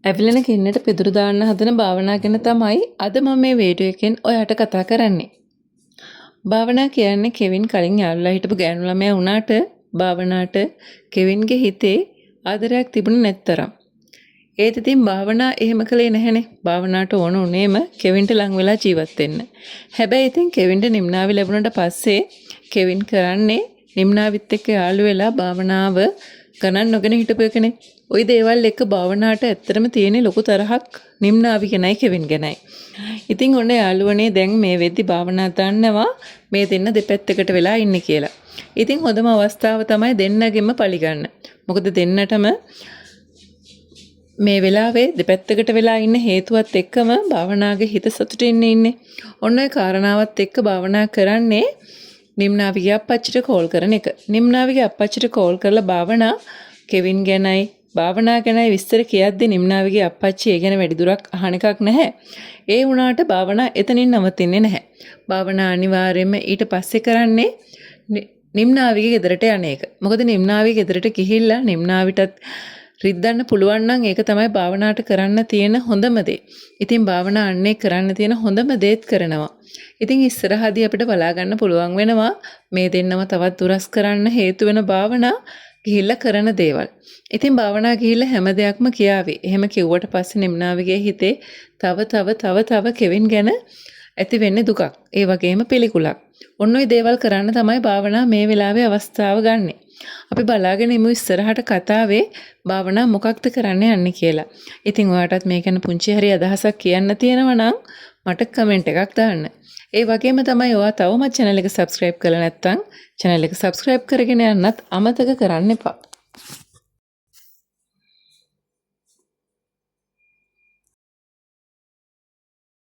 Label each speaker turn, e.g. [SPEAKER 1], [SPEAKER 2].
[SPEAKER 1] ඇවිලෙන ගින්නට පිදුරු දාන්න හදන භාවනා ගැන තමයි අද මම මේ වීඩියෝ එකෙන් ඔයාට කතා කරන්නේ. භාවනා කියන්නේ කෙවින් කලින් යාළුවා හිටපු ගෑනු ළමයා වුණාට භාවනාවට කෙවින්ගේ හිතේ ආදරයක් තිබුණේ නැත්තරම්. ඒත් ඉතින් භාවනා එහෙම කළේ නැහැනේ. භාවනාවට ඕන උනේම කෙවින්ට ලං වෙලා ජීවත් වෙන්න. හැබැයි ඉතින් කෙවින්ට නිම්නාවි ලැබුණාට පස්සේ කෙවින් කරන්නේ නිම්නාවිත් එක්ක යාළු වෙලා භාවනාව ගණන් නොගෙන හිටපු එකනේ. ওই දේවල් එක්ක භාවනාවට ඇත්තටම තියෙන ලොකු තරහක් නිම්නාවි ගැනයි කෙවින් ගැනයි. ඉතින් ඔන්න යාළුවනේ දැන් මේ වෙද්දි භාවනා දන්නවා මේ දෙන්න දෙපැත්තකට වෙලා ඉන්නේ කියලා. ඉතින් හොඳම අවස්ථාව තමයි දෙන්නගෙම පරිගන්න. මොකද දෙන්නටම මේ වෙලාවේ දෙපැත්තකට වෙලා ඉන්න හේතුවත් එක්කම භාවනාවේ හිත සතුටින් ඉන්නේ. ඔන්න ඔය කාරණාවත් එක්ක භාවනා කරන්නේ නිම්නාවිගේ අප්පච්චිට කෝල් කරන එක. නිම්නාවිගේ අප්පච්චිට කෝල් කරලා භාවනා කෙවින් ගැනයි භාවනා ගැනයි විස්තර කියද්දි නිම්නාවිගේ අප්පච්චි ඒ ගැන වැඩිදුරක් අහන එකක් නැහැ. ඒ වුණාට භාවනා එතනින් නවතින්නේ නැහැ. භාවනා අනිවාර්යයෙන්ම ඊට පස්සේ කරන්නේ නිම්නාවිගේ ගෙදරට යන එක. මොකද නිම්නාවිගේ ගෙදරට ගිහිල්ලා නිම්නාවිටත් රිද්දන්න පුළුවන් නම් ඒක තමයි භාවනාවට කරන්න තියෙන හොඳම දේ. ඉතින් භාවනා අන්නේ කරන්න තියෙන හොඳම දේත් කරනවා. ඉතින් ඉස්සරහදී අපිට බලා ගන්න පුළුවන් වෙනවා මේ දෙන්නම තවත් දුරස් කරන්න හේතු වෙන භාවනා ගිහිල්ලා කරන දේවල්. ඉතින් භාවනා ගිහිල්ලා හැම දෙයක්ම කියාවි. එහෙම කිව්වට පස්සේ නිම්නාවිගේ හිතේ තව කෙවින් ගැන ඇති වෙන්නේ දුකක්. ඒ වගේම පිළිකුලක්. ඔන්න ඔය දේවල් කරන්න තමයි භාවනා මේ වෙලාවේ අවස්ථාව ගන්නෙ. අපි බලාගෙන ඉමු ඉස්සරහට කතාවේ භාවනා මොකක්ද කරන්න යන්නේ කියලා. ඉතින් ඔයාටත් මේ ගැන පුංචි හරි අදහසක් කියන්න තියෙනවා නම් මට කමෙන්ට් එකක් දාන්න. ඒ වගේම තමයි ඔයා තවමත් channel එක subscribe කරලා නැත්නම් channel එක subscribe කරගෙන යන්නත් අමතක කරන්න එපා.